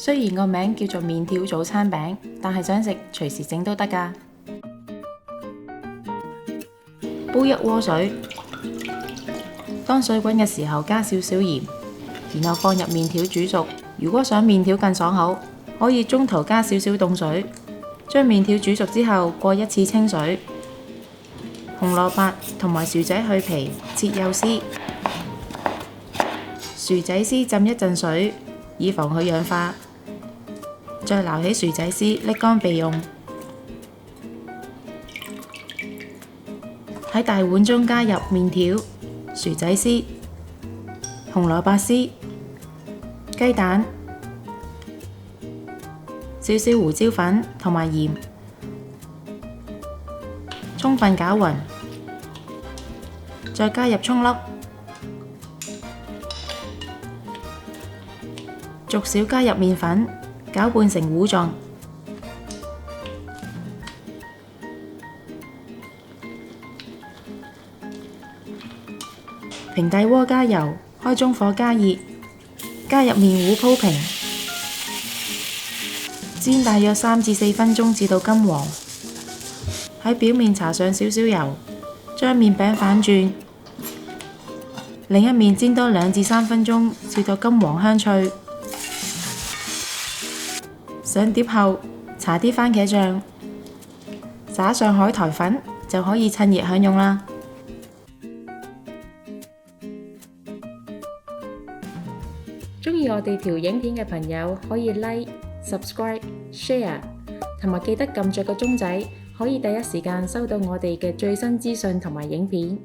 雖然個名叫做麵條早餐餅，但係想食隨時整都得㗎。煲一鍋水，當水滾嘅時候加少少鹽，然後放入麵條煮熟。如果想麵條更爽口，可以中途加少少凍水。將麵條煮熟之後過一次清水。紅蘿蔔同埋薯仔去皮，切幼絲。薯仔絲浸一陣水，以防佢氧化。再撈起薯仔絲，瀝乾備用。喺大碗中加入麵條、薯仔絲、紅蘿蔔絲、雞蛋、少少胡椒粉同埋鹽，充分攪勻。再加入蔥粒，逐少加入麵粉，攪拌成糊狀。平底鍋加油，開中火加熱，加入麵糊鋪平，煎大約3至4分鐘至到金黃。喺表面搽上少少油，將麵餅反轉，另一面煎多2至3分鐘至到金黃香脆。上碟後，搽啲番茄醬，灑上海苔粉，就可以趁熱享用啦。鍾意我哋條影片嘅朋友可以 Like、Subscribe、Share， 同埋記得撳着個鐘仔，可以第一時間收到我哋嘅最新資訊同埋影片。